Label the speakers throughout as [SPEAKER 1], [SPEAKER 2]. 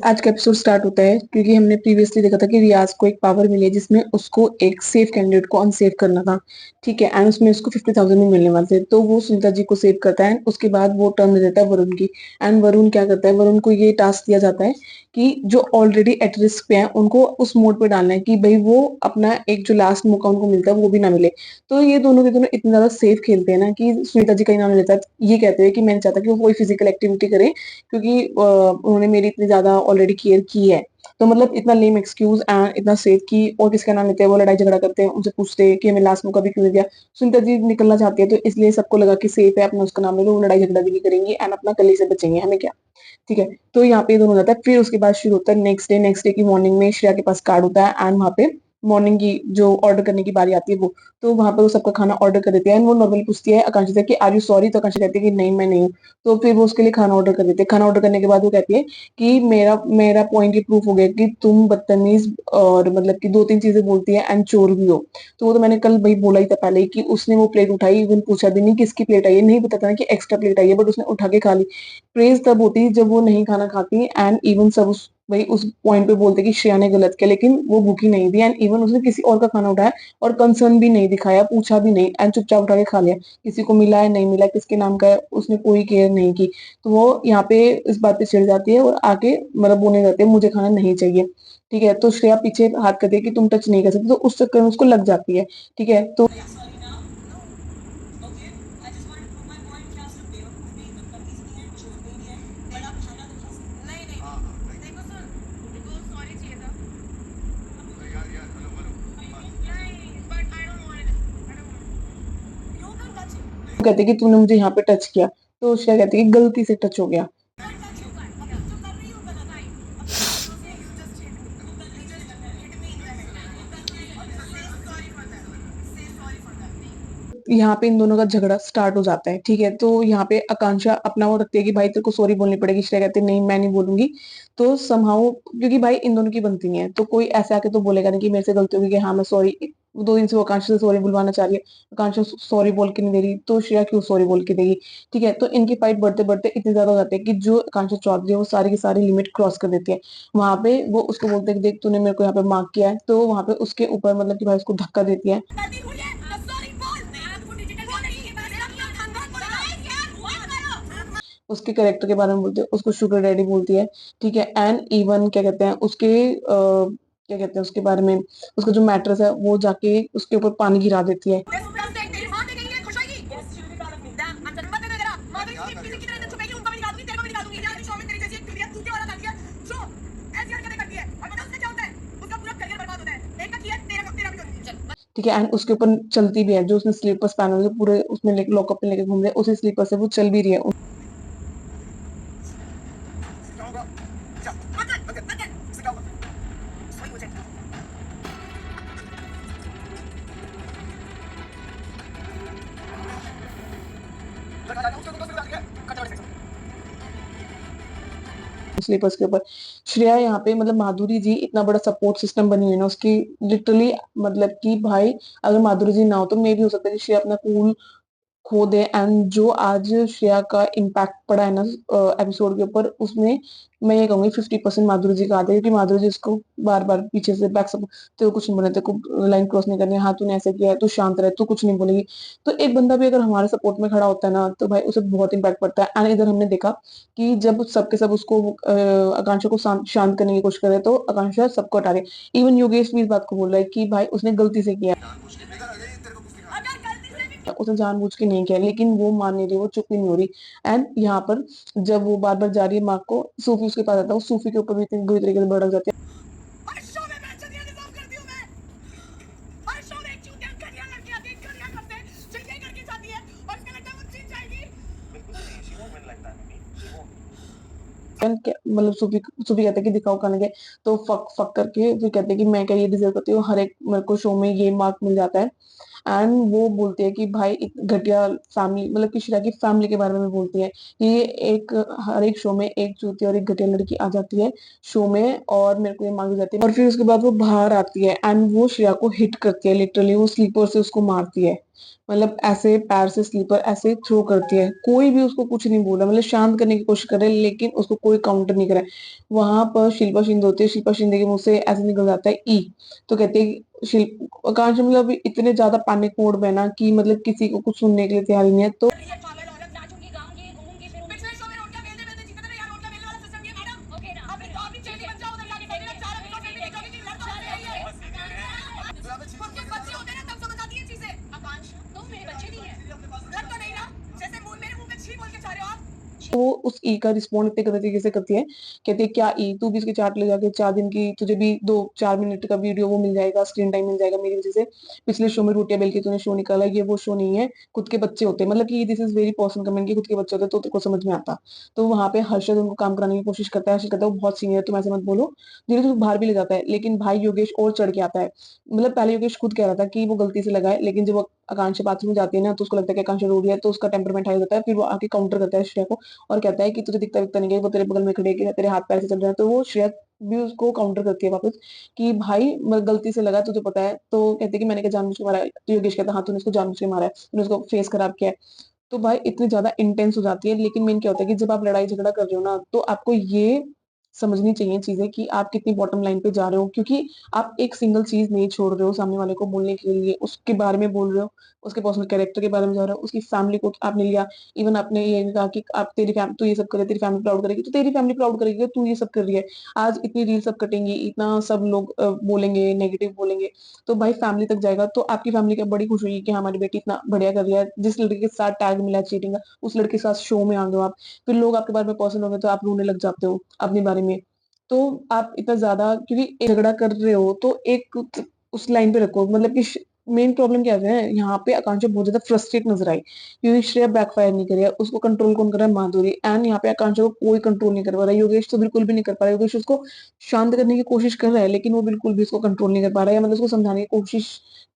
[SPEAKER 1] आज का episode start होता है क्योंकि हमने प्रीवियसली देखा था कि रियाज को एक पावर मिली है जिसमें उसको एक सेफ कैंडिडेट को अनसेव करना था। ठीक है, एंड उसमें उसको 50,000 में मिलने वाले थे, तो वो सुनीता जी को सेव करता है। उसके बाद वो टर्न दे देता है वरुण की। एंड वरुण क्या करता है, वरुण को ये टास्क दिया जाता है कि जो ऑलरेडी एट रिस्क पे है उनको उस मोड पे डालना है कि भाई वो अपना एक जो लास्ट मौका उनको मिलता है वो भी ना मिले। तो ये दोनों के दोनों इतने ज्यादा सेफ खेलते हैं ना कि सुनीता जी का ही नाम लेता है। ये कहते हैं कि मैं नहीं चाहता कि वो कोई फिजिकल एक्टिविटी करे क्योंकि उन्होंने मेरी इतनी ज्यादा ऑलरेडी केयर की है। तो मतलब इतना लेम एक्सक्यूज एंड इतना सेफ की और किसका नाम लेते हैं, वो लड़ाई झगड़ा करते हैं, उनसे पूछते हैं कि हमें लास्ट मौका भी क्यों नहीं दिया। सुनीता जी निकलना चाहती है तो इसलिए सबको लगा कि सेफ है, अपना उसका नाम ले लो, वो लड़ाई झगड़ा भी नहीं करेंगी एंड अपना कली से बचेंगे, हमें क्या। ठीक है, तो यहाँ पे ये दोनों हो जाता है। फिर उसके बाद शुरू होता है नेक्स्ट डे की मॉर्निंग में श्रेया के पास कार्ड होता है एंड वहाँ पे मॉर्निंग की जो ऑर्डर करने की बारी आती है वो, तो वहां पर वो सबका खाना ऑर्डर कर देती है एंड वो नॉर्मली पूछती है आकांक्षा से कि आर यू सॉरी, तो आकांक्षा कहती है कि नहीं मैं नहीं हूँ। तो फिर वो उसके लिए खाना ऑर्डर कर देते हैं। खाना ऑर्डर करने के बाद वो कहती है कि मेरा मेरा पॉइंट ये प्रूफ हो गया कि तुम बदतमीज और मतलब कि दो तीन चीजें बोलती है एंड चोर भी हो। तो वो तो मैंने कल भाई बोला ही था पहले ही कि उसने वो प्लेट उठाई, इवन पूछा भी नहीं किसकी प्लेट आई है, नहीं पता था कि एक्स्ट्रा प्लेट आई है, बट उसने उठा के खा ली। प्रेज तब होती जब वो नहीं खाना खाती एंड इवन सब उस भाई उस पॉइंट पे बोलते कि श्रेया ने गलत किया, लेकिन वो भूखी नहीं थी एंड इवन उसने किसी और का खाना उठाया और कंसर्न भी नहीं दिखाया, पूछा भी नहीं एंड चुपचाप उठा के खा लिया। किसी को मिला है नहीं मिला, किसके नाम का है, उसने कोई केयर नहीं की। तो वो यहाँ पे इस बात पे चिढ़ जाती है और आके मतलब बोलने जाती है मुझे खाना नहीं चाहिए। ठीक है, तो श्रेया पीछे हाथ करती है कि तुम टच नहीं कर सकते, तो उस चक्कर में उसको लग जाती है। ठीक है, तो कहते कि तूने मुझे यहाँ पे टच किया। तो श्रेया कहती है कि गलती से टच हो गया। यहाँ पे इन दोनों का झगड़ा स्टार्ट हो जाता है। ठीक है, तो यहाँ पे आकांक्षा अपना वो रखती है कि भाई तेरे को सॉरी बोलनी पड़ेगी। श्रेया कहती है नहीं मैं नहीं बोलूंगी। तो समहाउ क्योंकि भाई इन दोनों की बनती नहीं है तो कोई ऐसे आके तो बोलेगा नहीं कि मेरे से गलती होगी कि हाँ मैं सॉरी। 2 दिन से वो आकांक्षा से सॉरी बुलवाना चाह रही है, आकांक्षा सॉरी बोल के नहीं दे रही, तो श्रेया क्यों सॉरी बोल के देगी। ठीक है, तो इनकी फाइट बढ़ते बढ़ते इतनी ज्यादा हो जाती है कि जो आकांक्षा चौधरी है वो सारी की सारी लिमिट क्रॉस कर देती है। वहां पे वो उसको बोलते हैं कि देख तूने मेरे को यहाँ पे मार्क किया है, तो वहां पे उसके ऊपर मतलब कि भाई उसको धक्का देती है। उसके कैरेक्टर के बारे में बोलते हैं, उसको शुगर डैडी बोलती है। ठीक है, एंड इवन क्या कहते हैं उसके क्या कहते हैं उसके बारे में, उसका जो मैट्रेस है वो जाके उसके ऊपर पानी गिरा देती है। ठीक है, एंड उसके ऊपर चलती भी है, जो उसने स्लीपर्स पहने हुए पूरे उसमें लॉकअप में लेके घूम रहे हैं, उसी स्लीपर से वो चल भी रही है। स्लीपर्स के ऊपर श्रेया यहाँ पे मतलब माधुरी जी इतना बड़ा सपोर्ट सिस्टम बनी हुई है ना उसकी, लिटरली मतलब कि भाई अगर माधुरी जी ना हो तो मे भी हो सकता है कि श्रेया अपना कूल खो दे। एंड जो आज श्रेया का इम्पैक्ट पड़ा है ना एपिसोड के ऊपर, उसमें मैं ये कहूंगी 50% माधुरी जी का आता है, क्योंकि माधुरी जी उसको बार बार पीछे से बैक सपोर्ट, तो कुछ नहीं बोलने, तेरे को लाइन क्रॉस नहीं करनी, हाँ तूने ऐसे किया है तू शांत रहे, तू कुछ नहीं बोलेगी। तो एक बंदा भी अगर हमारे सपोर्ट में खड़ा होता है ना तो भाई उसे बहुत इम्पैक्ट पड़ता है। एंड इधर हमने देखा कि जब सबके सब उसको आकांक्षा को शांत करने की कोशिश करे तो आकांक्षा सबको हटा रही। इवन योगेश भी इस बात को बोल रहा है कि भाई उसने गलती से किया, उसने जानबूझ के नहीं किया, लेकिन वो मान नहीं रही, वो चुप ही नहीं हो रही। एंड यहाँ पर जब वो बार बार जा रही है मार्क को, सूफी उसके पास आता है, सूफी के ऊपर भी इतनी बुरी तरीके से भड़क जाती है। मतलब सूफी सूफी कहते हैं कि दिखाओ खाने के, तो फक फक करके फिर कहते हैं कि मैं क्या ये डिजर्व करती हूँ, हर एक मेरे को शो में ये मार्क मिल जाता है। एंड वो बोलती है कि भाई घटिया फैमिली, मतलब कि श्रेया की फैमिली के बारे में बोलती है कि ये एक हर एक शो में एक चूती और एक घटिया लड़की आ जाती है शो में और मेरे को ये मांगी जाती है, और फिर उसके बाद वो बाहर आती है एंड वो श्रेया को हिट करती है, लिटरली वो स्लीपर से उसको मारती है, मतलब ऐसे पैर से स्लीपर ऐसे थ्रो करती है, कोई भी उसको कुछ नहीं बोला, मतलब शांत करने की कोशिश करे लेकिन उसको कोई काउंटर नहीं करे। वहां पर शिल्पा शिंदे होती है, शिल्पा शिंदे के मुंह से ऐसे निकल जाता है ई, तो कहते हैं शिल्प आकांक्ष मतलब इतने ज्यादा पैनिक मोड में ना कि मतलब किसी को कुछ सुनने के लिए तैयार ही नहीं है। तो वो उस ई का रिस्पॉन्ड इतने गलत तरीके से करती है, कहती है क्या ई, तू भी इसके चार्ट ले जाके 4 दिन की, तुझे भी 2-4 मिनट का वीडियो वो मिल जाएगा, स्क्रीन टाइम मिल जाएगा मेरी वजह से, पिछले शो में रोटियां बेल के तूने शो निकाला, ये वो शो नहीं है, खुद के बच्चे होते हैं, मतलब कि this is very personal comment, कि खुद के बच्चे होते तो तेरे को समझ में आता। तो वहां पे हर्षद उनको काम कराने की कोशिश करता है, हर्षद कहता है वो बहुत सीनियर, तुम ऐसे मत बोलो, धीरे धीरे बाहर भी ले जाता है, लेकिन भाई योगेश और चढ़ के आता है, मतलब पहले योगेश खुद कह रहा था कि वो गलती से लगा है, लेकिन जब वो आकांक्षा बाथरूम में जाती है ना तो उसको लगता है कि आकांक्षा रो रही है, तो उसका टेम्परमेंट हाई हो जाता है, फिर वो आके काउंटर करता है श्रेया को और कहता है कि तुझे दिखता दिखता नहीं है, वो तेरे बगल में खड़े है, तेरे हाथ पैर से चल रहे हैं, तो वो श्रेया भी उसको काउंटर करती है वापस कि भाई गलती से लगा, तुझे पता है, तो कहते हैं कि मैंने क्या जानबूझ के मारा है, तो योगेश कहता है हाँ तूने उसको जानबूझ के मारा है, तूने उसको फेस खराब किया है। तो भाई इतनी ज्यादा इंटेंस हो जाती है, लेकिन मेन क्या होता है कि जब आप लड़ाई झगड़ा कर रहे हो ना तो आपको ये समझनी चाहिए चीजें कि आप कितनी बॉटम लाइन पे जा रहे हो, क्योंकि आप एक सिंगल चीज नहीं छोड़ रहे हो सामने वाले को बोलने के लिए, उसके बारे में बोल रहे हो, उसके पर्सनल कैरेक्टर के बारे में जा रहे हो, उसकी फैमिली को आपने लिया, इवन आपने ये नहीं कहा कि आप तेरी फैमिली तू ये सब करे, तेरी फैमिली प्राउड करेगी, तो तेरी फैमिली प्राउड करेगी कि तू ये सब कर रही है। आज इतनी रील सब कटेंगी, इतना सब लोग बोलेंगे, नेगेटिव बोलेंगे, तो भाई फैमिली तक जाएगा, तो आपकी फैमिली क्या बड़ी खुश होगी कि हाँ, हमारी बेटी इतना बढ़िया कर रही है, जिस लड़के के साथ टैग मिला चीटिंग का उस लड़के के साथ शो में आ गए हो आप, फिर लोग आपके बारे में पर्सन हो गए तो आप रोने लग जाते हो अपने बारे में। तो आप इतना ज्यादा क्योंकि एक झगड़ा कर रहे हो तो एक उस लाइन पे रखो, मतलब कि मेन प्रॉब्लम क्या है यहाँ पे, आकांक्षा बहुत ज्यादा फ्रस्ट्रेट नजर आई क्योंकि श्रेया बैकफायर नहीं कर रही है, उसको कंट्रोल कौन कर रहा है, माधुरी, एंड यहाँ पे आकांक्षा को कोई कंट्रोल नहीं कर पा रहा है, योगेश तो बिल्कुल भी नहीं कर पा रहा है, योगेश उसको शांत करने की कोशिश कर रहा है लेकिन वो बिल्कुल भी उसको कंट्रोल नहीं कर पा रहा है, मतलब उसको समझाने की कोशिश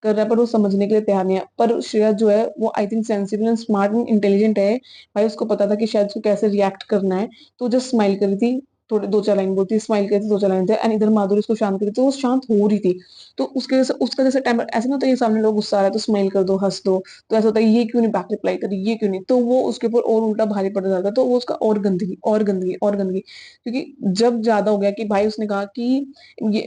[SPEAKER 1] कर रहा है पर वो समझने के लिए तैयार नहीं है। पर श्रेया जो है वो I think sensible and smart and intelligent है, भाई उसको पता था कि शायद उसको कैसे रिएक्ट करना है, तो जस्ट स्माइल करी थी, थोड़े 2-4 लाइन बोलती, स्माइल करती, 2-4 लाइन थे, एंड इधर माधुरी उसको शांत करी तो वो शांत हो रही थी। तो उसके जैसे उसका जैसे टाइम ऐसा ना होता है, ये सामने लोग गुस्सा आ रहा है तो स्माइल कर दो, हंस दो, तो ऐसा होता है ये क्यों नहीं बैक रिप्लाई करी, ये क्यों नहीं, तो वो उसके ऊपर और उल्टा भारी पड़ जाता है, तो वो उसका और गंदगी और गंदगी और गंदगी, क्योंकि जब ज्यादा हो गया कि भाई उसने कहा कि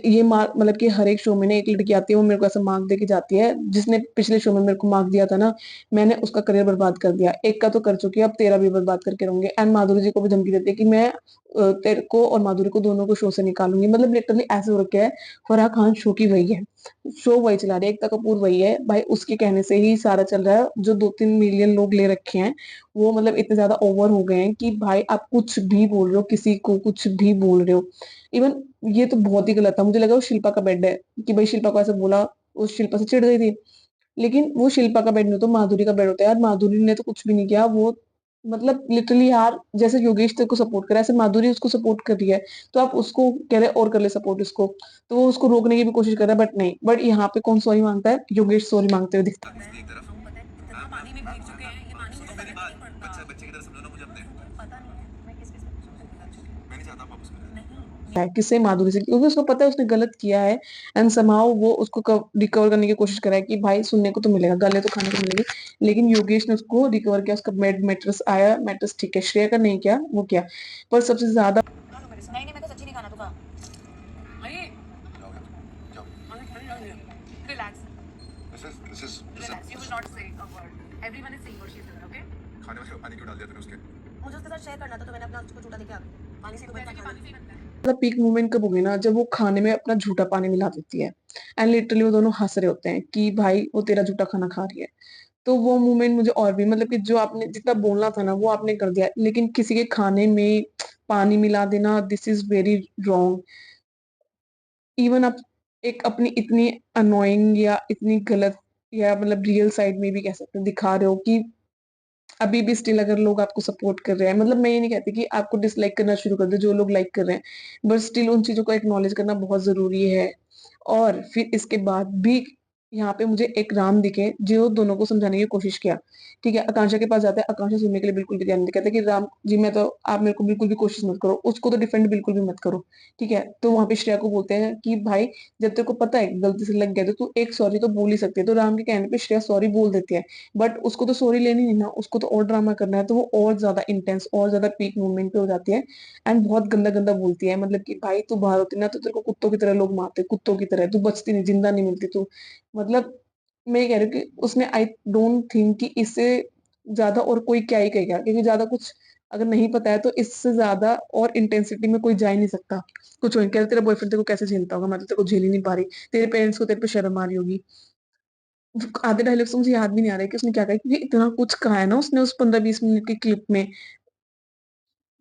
[SPEAKER 1] ये मार्क, मतलब कि हर एक शो में ना एक लड़की आती है वो मेरे को ऐसा मार्क दे के जाती है, जिसने पिछले शो में मेरे को मार्क दिया था ना, मैंने उसका करियर बर्बाद कर दिया, एक का तो कर चुकी है अब तेरा भी बर्बाद करके रहूंगी, एंड माधुरी जी को भी धमकी देती है कि मैं तेरे को और माधुरी को दोनों को शो से निकालूंगी, मतलब लिटरली ऐसे हो रखा है। फराह खान शो की वही है, शो वही चला रही है, एकता कपूर वही है भाई, उसके कहने से ही सारा चल रहा है, जो 2-3 मिलियन लोग ले रखे हैं वो मतलब इतने ज्यादा ओवर हो गए हैं कि भाई आप कुछ भी बोल रहे हो, किसी को कुछ भी बोल रहे हो, इवन ये तो बहुत ही गलत था, मुझे लगा वो शिल्पा का बेड है कि भाई शिल्पा को ऐसे बोला, उस शिल्पा से चिढ़ गई थी, लेकिन वो शिल्पा का बेड नहीं तो माधुरी का बेड होता है यार, माधुरी ने तो कुछ भी नहीं किया, वो मतलब लिटरली यार जैसे योगेश तेरे को सपोर्ट कर रहा है ऐसे माधुरी उसको सपोर्ट कर रही है, तो आप उसको कह रहे और कर ले सपोर्ट उसको, तो वो उसको रोकने की भी कोशिश कर रहा है, बट नहीं, बट यहाँ पे कौन सॉरी मांगता है, योगेश सॉरी मांगते हुए दिखता
[SPEAKER 2] उसकी एक तरफ हम पता है कितना पानी में भीग चुके हैं, ये पानी सुनो मेरी बात, बच्चे बच्चे की तरह समझो ना मुझे अपने, पता नहीं मैं किस किस मैं नहीं चाहता आप वापस करें नहीं
[SPEAKER 1] है किससे, माधुरी से, क्योंकि उसको पता है उसने गलत किया है, एंड समाउ वो उसको रिकवर करने की कोशिश कर रहा है कि भाई सुनने को तो मिलेगा, गले तो खाने को मिलेगी, लेकिन योगेश ने उसको रिकवर किया, उसका मैट्रेस आया, मैट्रेस ठीक है, श्रेया का नहीं किया वो किया, पर सबसे ज्यादा
[SPEAKER 2] नहीं मेरे को सच्ची नहीं खाना तू खा अरे जाओ जाओ relax relax you will not say a word everyone is saying what she is doing okay खाने में पानी क्यों डाल दिया तूने उसके मुझे उसके साथ शेयर करना था तो मैंने अपना उसको झूठा देके आ गया पानी से तो बनता है
[SPEAKER 1] मतलब पीक मोमेंट कब होगी ना जब वो खाने में अपना झूठा पानी मिला देती है, एंड लिटरली वो दोनों हंस रहे होते हैं कि भाई वो तेरा झूठा खाना खा रही है, तो वो मोमेंट मुझे और भी, मतलब कि जो आपने जितना बोलना था ना वो आपने कर दिया, लेकिन किसी के खाने में पानी मिला देना, this is very wrong. Even आप एक अपनी इतनी अनोइंग या इतनी गलत या मतलब रियल साइड में भी कह सकते हैं दिखा रहे हो कि अभी भी स्टिल अगर लोग आपको सपोर्ट कर रहे हैं, मतलब मैं ये नहीं कहती कि आपको डिसलाइक करना शुरू कर दो जो लोग लाइक कर रहे हैं, बट स्टिल उन चीजों को एक्नॉलेज करना बहुत जरूरी है, और फिर इसके बाद भी यहाँ पे मुझे एक राम दिखे जो दोनों को समझाने की कोशिश किया। ठीक है, आकांक्षा के पास जाता है, आकांक्षा सुनने के लिए बिल्कुल भी तैयार नहीं, कहता है कि राम जी मैं तो, आप मेरे को बिल्कुल भी कोशिश मत करो, उसको तो डिफेंड बिल्कुल भी मत करो। ठीक है, तो वहां पे श्रेया को बोलते हैं कि भाई जब तेरे को पता है गलती से लग गया तो तू एक सॉरी तो बोल ही सकती है। तो राम के कहने पे श्रेया सॉरी बोल देती है, बट उसको तो सॉरी लेनी नहीं ना, उसको तो और ड्रामा करना है, तो वो और ज्यादा इंटेंस और ज्यादा पीक मूवमेंट पे हो जाती है। एंड बहुत गंदा गंदा बोलती है, मतलब कि भाई तू बाहर होती ना तो तेरे को कुत्तों की तरह लोग मारते, कुत्तों की तरह तू बचती नहीं, जिंदा नहीं मिलती तू। मतलब मैं ये कह रही हूँ कि उसने, आई डोंट थिंक कि इससे ज्यादा और कोई क्या ही कहेगा, क्योंकि ज्यादा कुछ अगर नहीं पता है तो इससे ज्यादा और इंटेंसिटी में कोई जा ही नहीं सकता। कुछ हो कह तेरा बॉयफ्रेंड तेरे को कैसे झेलता होगा, मैं तो तेरे को झेल ही नहीं पा रही, तेरे पेरेंट्स को तेरे पे शर्म आ रही होगी। आधे डायलॉग्स तो मुझे याद भी नहीं आ रहा है कि उसने क्या कहा, क्योंकि इतना कुछ कहा है ना उसने उस 15-20 मिनट की क्लिप में।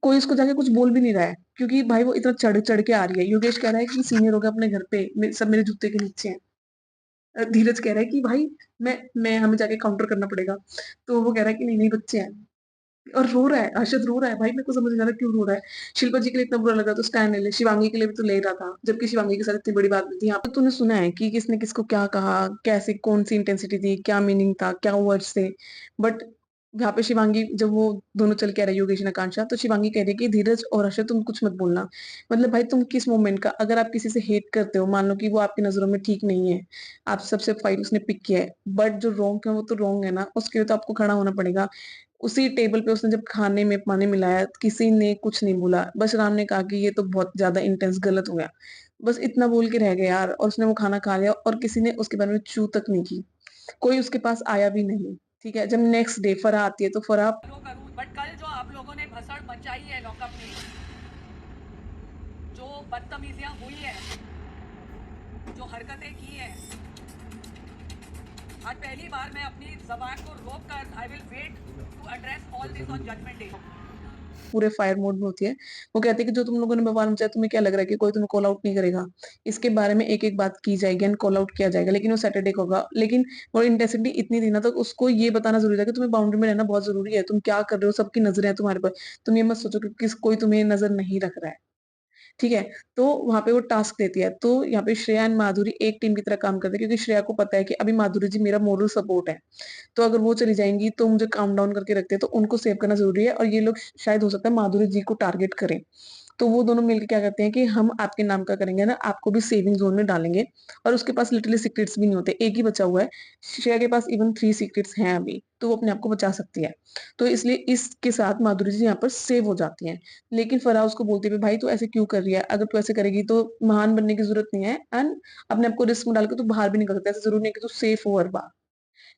[SPEAKER 1] कोई उसको जाके कुछ बोल भी नहीं रहा है, क्योंकि भाई वो इतना चढ़ चढ़ के आ रही है। योगेश कह रहा है कि सीनियर हो गया अपने घर पे, सब मेरे जूते के नीचे हैं। धीरज कह रहा है कि भाई मैं हमें जाके काउंटर करना पड़ेगा। तो वो कह रहा है कि नहीं नहीं बच्चे हैं, और रो रहा है, अर्शद रो रहा है। भाई मेरे को समझ नहीं आ रहा क्यों रो रहा है। शिल्पा जी के लिए इतना बुरा लगा तो स्टैंड ले ले, शिवांगी के लिए भी तो ले रहा था, जबकि शिवांगी के साथ इतनी बड़ी बात नहीं थी। यहाँ पे तूने सुना है कि किसने किसको क्या कहा, कैसे कौन सी इंटेंसिटी थी, क्या मीनिंग था, क्या वर्ड्स थे। बट यहाँ पे शिवांगी जब वो दोनों चल के आ रहे योगेश और आकांक्षा, तो शिवांगी कह रही है कि धीरज और हर्षद तुम कुछ मत बोलना। मतलब भाई तुम किस मोमेंट का, अगर आप किसी से हेट करते हो, मान लो कि वो आपकी नजरों में ठीक नहीं है, आप सबसे फाइल उसने पिक किया है, बट जो रॉन्ग है वो तो रॉन्ग है ना, उसके लिए तो आपको खड़ा होना पड़ेगा। उसी टेबल पे उसने जब खाने में पानी मिलाया, किसी ने कुछ नहीं बोला, बस राम ने कहा कि ये तो बहुत ज्यादा इंटेंस गलत हो गया, बस इतना बोल के रह गया यार, और उसने वो खाना खा लिया और किसी ने उसके बारे में चू तक नहीं की, कोई उसके पास आया भी नहीं। ठीक है, जब नेक्स्ट डे फराह आती है तो फराह,
[SPEAKER 2] बट कल जो आप लोगों ने भसड़ मचाई है लॉकअप में, जो बदतमीजियां हुई है, जो हरकतें की हैं, आज पहली बार मैं अपनी जबान को रोक कर I will wait to address all this on judgment day.
[SPEAKER 1] पूरे फायर मोड में होती है। वो कहती है कि जो तुम लोगों ने बवाल मचाया, तुम्हें क्या लग रहा है कि कोई तुम्हें कॉल आउट नहीं करेगा। इसके बारे में एक एक बात की जाएगी एंड कॉल आउट किया जाएगा, लेकिन वो सैटरडे को होगा। लेकिन वो इंटेंसिटी इतनी थी ना, तो उसको ये बताना जरूरी था कि तुम्हें बाउंड्री में रहना बहुत जरूरी है, तुम क्या कर रहे हो, सबकी नजरें हैं तुम्हारे पर। तुम ये मत सोचो कि किस कोई तुम्हें नजर नहीं रख रहा है। ठीक है, तो वहां पे वो टास्क देती है, तो यहाँ पे श्रेया एंड माधुरी एक टीम की तरह काम करते हैं, क्योंकि श्रेया को पता है कि अभी माधुरी जी मेरा मोरल सपोर्ट है, तो अगर वो चली जाएंगी तो मुझे काम डाउन करके रखते हैं, तो उनको सेव करना जरूरी है, और ये लोग शायद हो सकता है माधुरी जी को टारगेट करें। तो वो दोनों मिलकर क्या करते हैं कि हम आपके नाम का करेंगे ना, आपको भी सेविंग जोन में डालेंगे। और उसके पास लिटरली सीक्रेट्स भी नहीं होते, एक ही बचा हुआ है। श्रेया के पास इवन 3 सीक्रेट्स हैं अभी, तो वो अपने आप को बचा सकती है। तो इसलिए इसके साथ माधुरी जी यहाँ पर सेव हो जाती हैं। लेकिन फराह उसको बोलती है भाई तू ऐसे क्यों कर रही है, अगर तू ऐसे करेगी तो महान बनने की जरूरत नहीं है, एंड अपने आप को रिस्क में डाल के तू बाहर भी निकल सकता है, ऐसा जरूरी नहीं है कि तू सेफ हो हर बार।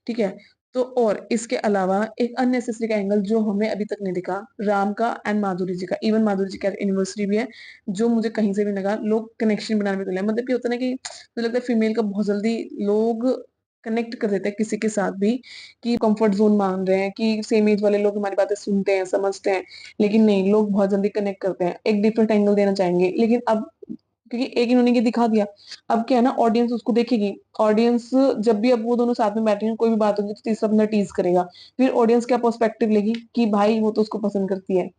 [SPEAKER 1] ठीक है, तो और इसके अलावा एक अननेसेसरी का एंगल जो हमें अभी तक नहीं दिखा, राम का एंड माधुरी जी का, इवन माधुरी जी का एनिवर्सरी भी है, जो मुझे कहीं से भी लगा लोग कनेक्शन बनाने में तो लगे। मतलब ये होता है ना कि मुझे लगता है फीमेल का बहुत जल्दी लोग कनेक्ट कर देते हैं किसी के साथ भी, कि कंफर्ट जोन मान रहे हैं कि सेम एज वाले लोग हमारी बातें सुनते हैं समझते हैं, लेकिन नहीं, लोग बहुत जल्दी कनेक्ट करते हैं, एक डिफरेंट एंगल देना चाहेंगे। लेकिन अब क्योंकि एक इन्होंने ये दिखा दिया, अब क्या है ना, ऑडियंस उसको देखेगी। ऑडियंस जब भी अब वो दोनों साथ में बैठे हैं, कोई भी बात होगी तो तीसरा बंदा टीज करेगा, फिर ऑडियंस क्या पर्सपेक्टिव लेगी कि भाई वो तो उसको पसंद करती है।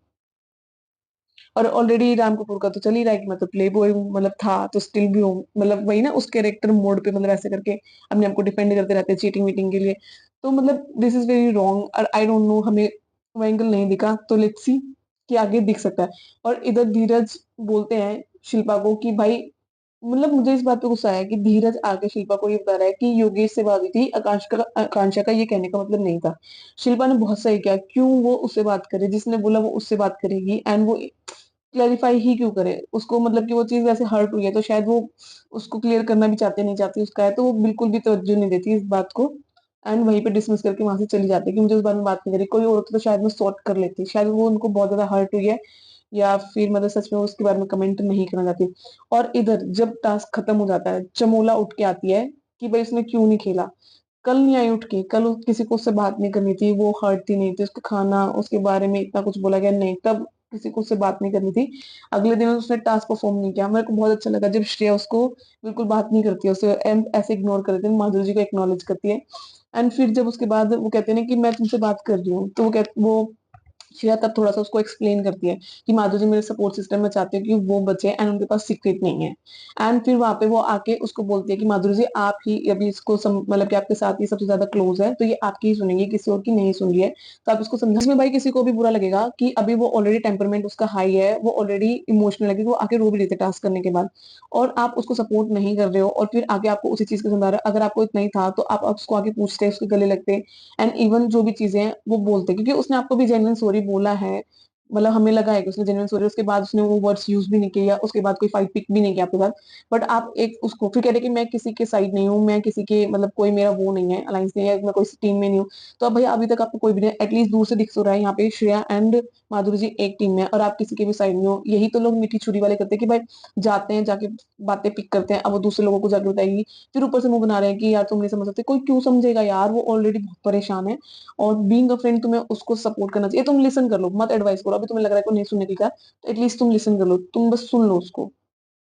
[SPEAKER 1] और ऑलरेडी राम कपूर का तो चल ही रहा है कि मतलब प्ले बॉय मतलब था तो स्टिल भी हो, मतलब वही ना उस कैरेक्टर मोड पे, मतलब ऐसे करके अपने आप को डिफेंड करते रहते हैं चीटिंग वीटिंग के लिए। तो मतलब दिस इज वेरी रॉन्ग, और आई डोंट नो, हमें वो एंगल नहीं दिखा, तो लेट्स सी कि आगे दिख सकता है। और इधर धीरज बोलते हैं शिल्पा को कि भाई, मतलब मुझे इस बात पे गुस्सा आया कि धीरज आके शिल्पा को ये बता रहा है कि योगेश से बात हुई थी, आकांक्षा का ये कहने का मतलब नहीं था। शिल्पा ने बहुत सही किया, क्यों वो उससे बात करे, जिसने बोला वो उससे बात करेगी, एंड वो क्लैरिफाई ही क्यों करे उसको, मतलब कि वो चीज वैसे हर्ट हुई है तो शायद वो उसको क्लियर करना भी चाहते नहीं चाहती उसका है, तो वो बिल्कुल भी तवज्जो नहीं देती इस बात को, एंड वहीं पे डिसमिस करके वहां से चली जाती है कि मुझे इस बारे में बात नहीं करी। कोई और होता तो शायद वो सॉर्ट कर लेती, शायद वो उनको बहुत ज्यादा हर्ट हुई है, या फिर मतलब सच में वो उसके बारे में कमेंट नहीं करना चाहती। और इधर जब टास्क खत्म हो जाता है, चमोला उठ के आती है कि भाई उसने क्यों नहीं खेला। कल नहीं आई उठ के, कल किसी को उससे बात नहीं करनी थी, वो हर्ट थी नहीं थी, उसका खाना उसके बारे में इतना कुछ बोला गया नहीं, तब किसी को उससे बात नहीं करनी थी। अगले दिन उसने टास्क परफॉर्म नहीं किया, मेरे को बहुत अच्छा लगा जब श्रेया उसको बिल्कुल बात नहीं करती है, उसे ऐसे इग्नोर कर देती है, माधुरी जी को एक्नॉलेज करती है। एंड फिर जब उसके बाद वो कहते हैं ना कि मैं तुमसे बात कर रही हूँ, तो वो श्रेया तब थोड़ा-सा उसको एक्सप्लेन करती है कि माधुरी मेरे सपोर्ट सिस्टम में चाहती है कि वो बचे एंड उनके पास सीक्रेट नहीं है। एंड फिर वहाँ पे वो आके उसको बोलती है कि माधुरी जी आप ही अभी इसको मतलब कि आपके साथ ही सबसे ज़्यादा क्लोज़ है, तो ये आपकी ही सुनेंगी, किसी और की नहीं सुन रही है। तो आप इसको समझा इसमें भाई किसी को भी बुरा लगेगा कि अभी वो ऑलरेडी टेम्परामेंट उसका हाई है, वो ऑलरेडी इमोशनल है क्योंकि वो आके रो भी रही थी टास्क करने के बाद और आप उसको सपोर्ट नहीं कर रहे हो और फिर आगे आपको उसी चीज़ का समझा रहा है। अगर आपको इतना ही था तो आप उसको आके पूछते, उसके गले लगते एंड इवन जो भी चीज़ें हैं वो बोलते क्योंकि उसने आपको भी जेन्युइन सॉरी बोला है। मतलब हमें लगा है कि उसने जेन्युइन सॉरी उसके बाद उसने वो वर्ड्स यूज़ भी नहीं किए या उसके बाद कोई फाइट पिक भी नहीं किया आपके साथ। बट आप एक उसको फिर कह रहे कि मैं किसी के साइड नहीं हूँ, मैं किसी के मतलब कोई मेरा वो नहीं है, अलायंस नहीं है, मैं कोई टीम में नहीं हूँ। तो अब भैया अभी तक आपको कोई भी नहीं एटलीस्ट दूर से दिख तो रहा है यहाँ पे श्रेया एंड माधुरी जी एक टीम में है और आप किसी के भी साइड में हो। यही तो लोग मीठी छुरी वाले करते हैं कि भाई जाते हैं जाके बातें पिक करते हैं, अब वो दूसरे लोगों को जाके बताएगी। फिर ऊपर से मुँह बना रहे हैं कि यार तुम नहीं समझ सकते, कोई क्यों समझेगा यार, वो ऑलरेडी बहुत परेशान है और बीइंग अ फ्रेंड तुम्हें उसको सपोर्ट करना चाहिए। तुम लिसन कर लो, मत एडवाइस करो। अभी तुम्हें लग रहा है कि नहीं सुनने की क्या, तो एटलीस्ट तुम लिसन कर लो, तुम बस सुन लो उसको,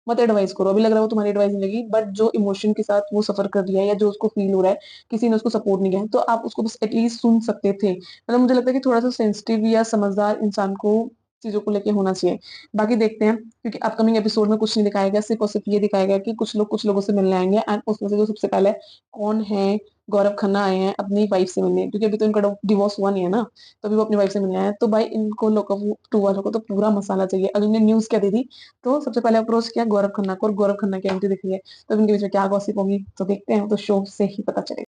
[SPEAKER 1] मत एडवाइस करो। अभी लग रहा है वो तुम्हारी एडवाइस नहीं लगी, बट जो इमोशन के साथ वो सफर कर रही है या जो उसको फील हो रहा है, किसी ने उसको सपोर्ट नहीं किया है, तो आप उसको बस एटलीस्ट सुन सकते थे। मतलब मुझे लगता है कि थोड़ा-सा सेंसिटिव या समझदार इंसान को चीज़ों को लेके होना चाहिए। बाकी देखते हैं क्योंकि अपकमिंग एपिसोड में कुछ नहीं दिखाया गया, सिर्फ़ और सिर्फ़ ये दिखाया गया कि कुछ लोग कुछ लोगों से मिलने आएँगे एंड उसमें से जो सबसे पहले कौन है, गौरव खन्ना आए हैं अपनी वाइफ से मिलने क्योंकि अभी तो इनका डिवोर्स हुआ नहीं है ना, तो अभी वो अपनी वाइफ से मिलने आए हैं। तो भाई इनको लोगों को 2 वालों को तो पूरा मसाला चाहिए। अब इन्होंने न्यूज़ क्या दे दी, तो सबसे पहले अप्रोच किया गौरव खन्ना को और गौरव खन्ना की एंट्री दिख रही है। तो अब इनके बीच में क्या गॉसिप होगी, तो देखते हैं, तो शो से ही पता चलेगा।